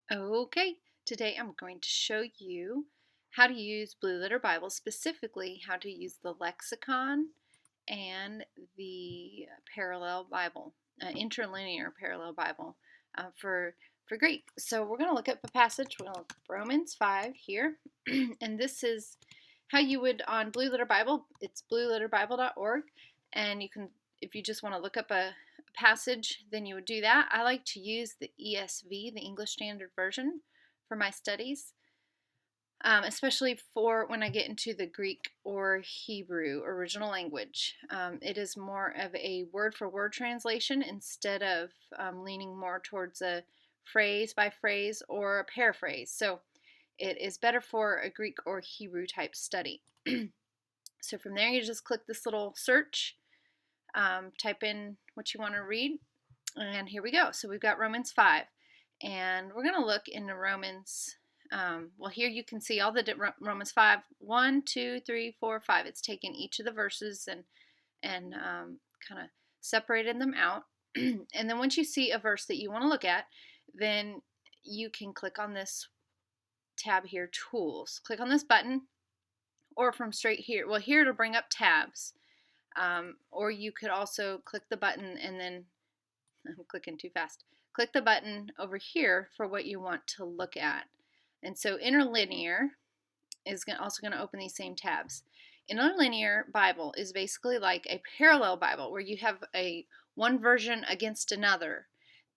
Okay, today I'm going to show you how to use Blue Letter Bible, specifically how to use the lexicon and the parallel Bible, interlinear parallel Bible for Greek. So we're going to look at the passage. We're going to look at Romans 5 here, and this is how you would on Blue Letter Bible. It's blueletterbible.org, and you can, if you just want to look up a passage, then you would do that. I like to use the ESV, the English Standard Version, for my studies, especially for when I get into the Greek or Hebrew original language. It is more of a word for word translation instead of leaning more towards a phrase by phrase or a paraphrase. So it is better for a Greek or Hebrew type study. So from there, you just click this little search, type in what you want to read, and here we go. So we've got Romans 5, and we're going to look into Romans. Well, here you can see all the Romans 5, 1, 2, 3, 4, 5. It's taken each of the verses and kind of separated them out. And then once you see a verse that you want to look at, then you can click on this tab here, Tools. Click on this button, or from straight here. Well, here it'll bring up tabs. Or you could also click the button and then, I'm clicking too fast, click the button over here for what you want to look at. And so interlinear is also going to open these same tabs. Interlinear Bible is basically like a parallel Bible where you have one version against another.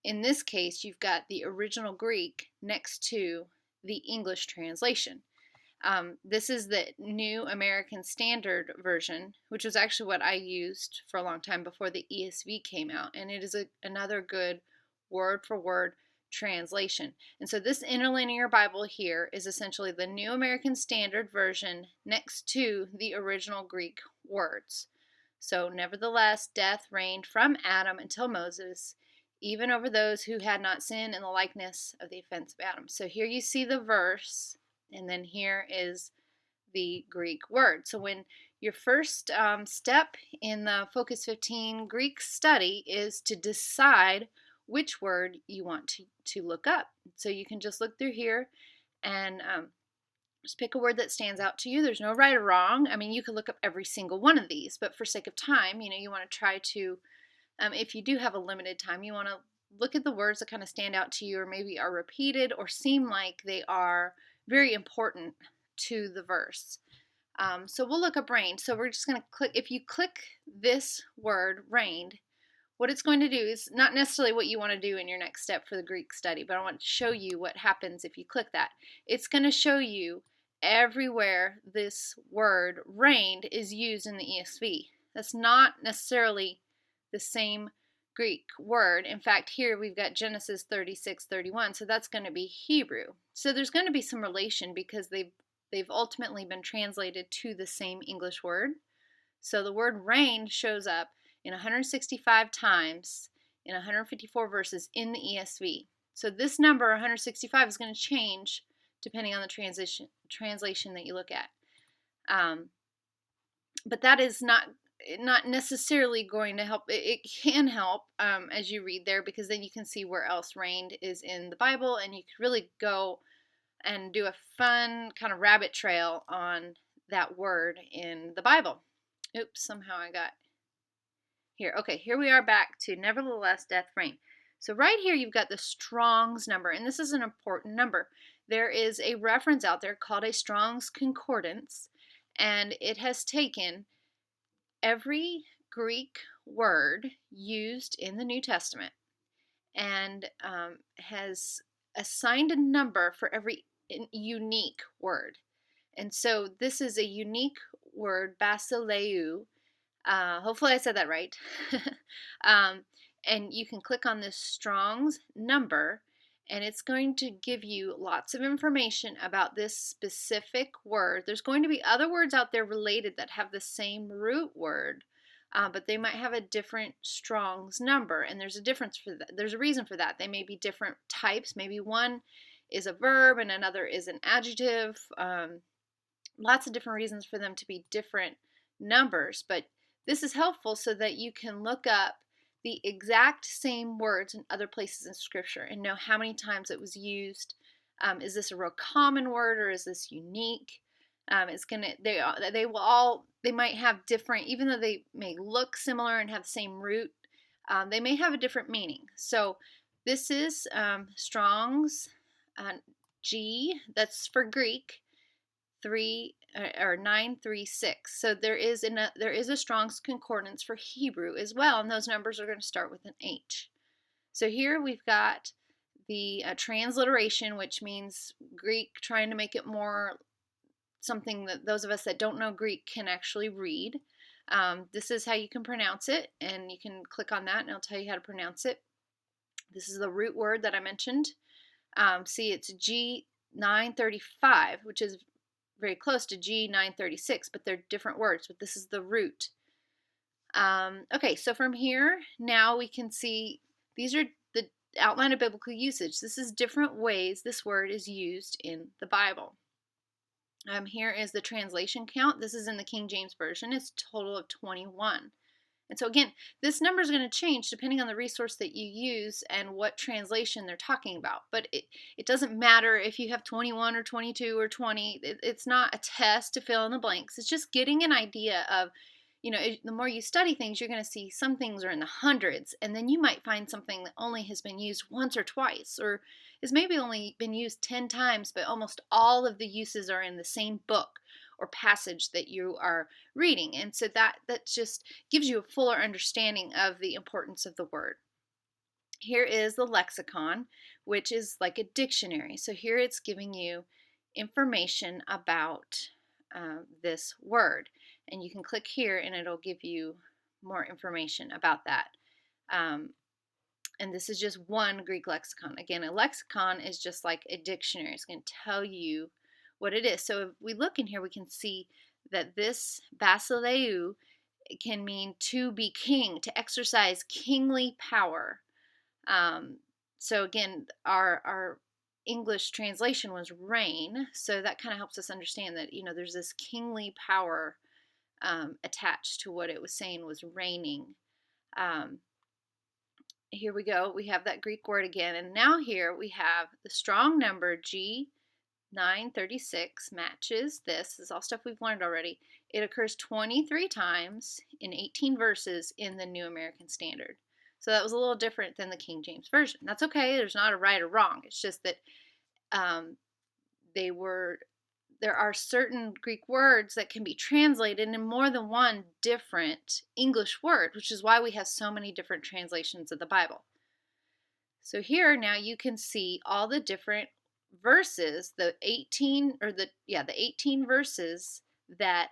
In this case, you've got the original Greek next to the English translation. This is the New American Standard Version, which was actually what I used for a long time before the ESV came out, and it is another good word-for-word translation. And so this interlinear Bible here is essentially the New American Standard Version next to the original Greek words. So, nevertheless, death reigned from Adam until Moses, even over those who had not sinned in the likeness of the offense of Adam. So here you see the verse, and then here is the Greek word. So when your first step in the Focus 15 Greek study is to decide which word you want to look up. So you can just look through here and just pick a word that stands out to you. There's no right or wrong. I mean, you could look up every single one of these, but for sake of time, you want to try to, if you do have a limited time, you want to look at the words that kind of stand out to you or maybe are repeated or seem like they are very important to the verse. So we'll look up reigned. So we're just going to click, if you click this word, reigned, what it's going to do is not necessarily what you want to do in your next step for the Greek study, but I want to show you what happens if you click that. It's going to show you everywhere this word reigned is used in the ESV. That's not necessarily the same Greek word. In fact, here we've got Genesis 36:31, so that's going to be Hebrew. So there's going to be some relation because they've ultimately been translated to the same English word. So the word reigned shows up in 165 times in 154 verses in the ESV. So this number 165 is going to change depending on the translation that you look at. But that is not necessarily going to help. It can help as you read there, because then you can see where else reigned is in the Bible, and you could really go and do a fun kind of rabbit trail on that word in the Bible. Oops, somehow I got here. Okay, here we are back to nevertheless death reigned. So right here you've got the Strong's number, and this is an important number. There is a reference out there called a Strong's Concordance, and it has taken every Greek word used in the New Testament and has assigned a number for every unique word. And so this is a unique word, basileou. Hopefully I said that right. And you can click on this Strong's number, and it's going to give you lots of information about this specific word. There's going to be other words out there related that have the same root word, but they might have a different Strong's number, and there's a difference for that. There's a reason for that. They may be different types. Maybe one is a verb and another is an adjective. Lots of different reasons for them to be different numbers, but this is helpful so that you can look up the exact same words in other places in Scripture and know how many times it was used. Is this a real common word or is this unique? It's gonna they will all they might have different, even though they may look similar and have the same root. They may have a different meaning. So this is Strong's G. That's for Greek 936. So there is a Strong's Concordance for Hebrew as well, and those numbers are going to start with an H. So here we've got the transliteration, which means Greek, trying to make it more something that those of us that don't know Greek can actually read. This is how you can pronounce it, and you can click on that and it'll tell you how to pronounce it. This is the root word that I mentioned. See, it's G935, which is very close to G936, but they're different words, but this is the root. Okay, so from here, now we can see these are the outline of biblical usage. This is different ways this word is used in the Bible. Here is the translation count. This is in the King James Version. It's a total of 21. And so again, this number is going to change depending on the resource that you use and what translation they're talking about. But it doesn't matter if you have 21 or 22 or 20. It's not a test to fill in the blanks. It's just getting an idea of, the more you study things, you're going to see some things are in the hundreds, and then you might find something that only has been used once or twice, or is maybe only been used 10 times, but almost all of the uses are in the same book or passage that you are reading. And so that just gives you a fuller understanding of the importance of the word. Here is the lexicon, which is like a dictionary. So here it's giving you information about this word. And you can click here and it'll give you more information about that. And this is just one Greek lexicon. Again, a lexicon is just like a dictionary. It's going to tell you what it is. So if we look in here, we can see that this basileou can mean to be king, to exercise kingly power. So again, our English translation was reign, so that kind of helps us understand that there's this kingly power attached to what it was saying was reigning. Here we go. We have that Greek word again, and now here we have the strong number G936 matches this. This is all stuff we've learned already. It occurs 23 times in 18 verses in the New American Standard. So that was a little different than the King James Version. That's okay. There's not a right or wrong. It's just that there are certain Greek words that can be translated in more than one different English word, which is why we have so many different translations of the Bible. So here now you can see all the different verses, the 18 verses that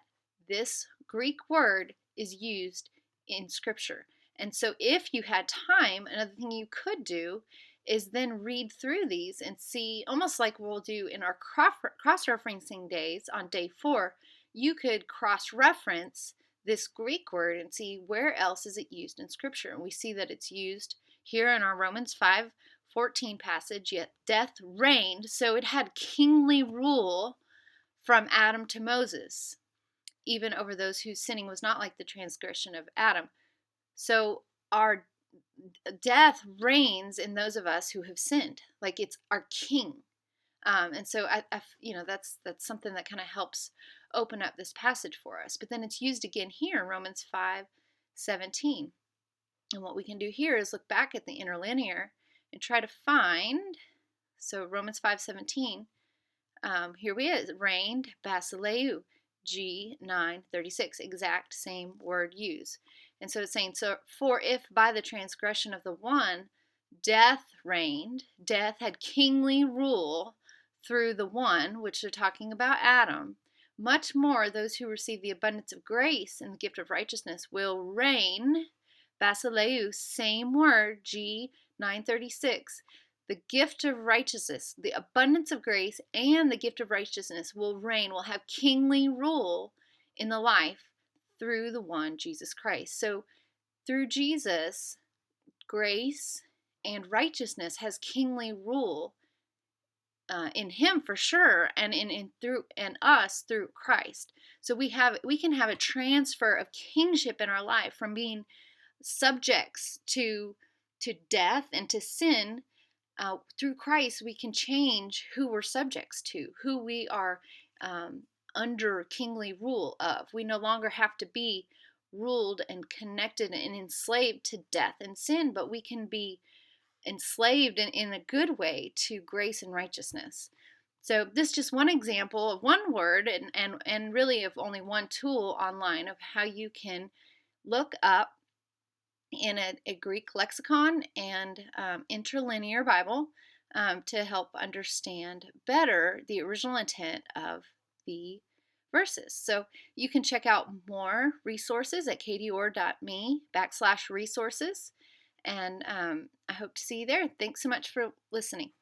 this Greek word is used in Scripture. And so if you had time, another thing you could do is then read through these and see, almost like we'll do in our cross-referencing days on day 4, you could cross-reference this Greek word and see where else is it used in Scripture. And we see that it's used here in our Romans 5:14 passage, yet death reigned, so it had kingly rule from Adam to Moses, even over those whose sinning was not like the transgression of Adam. So our death reigns in those of us who have sinned, like it's our king. And so that's something that kind of helps open up this passage for us. But then it's used again here in Romans 5:17. And what we can do here is look back at the interlinear and try to find, so Romans 5:17, here we is, reigned, basileou, G936, exact same word used. And so it's saying, so for if by the transgression of the one death reigned, death had kingly rule through the one, which they're talking about Adam, much more those who receive the abundance of grace and the gift of righteousness will reign, basileou, same word, G936, the gift of righteousness, the abundance of grace and the gift of righteousness will reign, will have kingly rule in the life through the one, Jesus Christ. So through Jesus, grace and righteousness has kingly rule in him for sure, and in us through Christ. So we can have a transfer of kingship in our life from being subjects to death and to sin, through Christ, we can change who we're subjects to, who we are um, under kingly rule of. We no longer have to be ruled and connected and enslaved to death and sin, but we can be enslaved in a good way to grace and righteousness. So this is just one example of one word and really of only one tool online of how you can look up in a Greek lexicon and interlinear Bible to help understand better the original intent of the verses. So you can check out more resources at katieorr.me/resources. And I hope to see you there. Thanks so much for listening.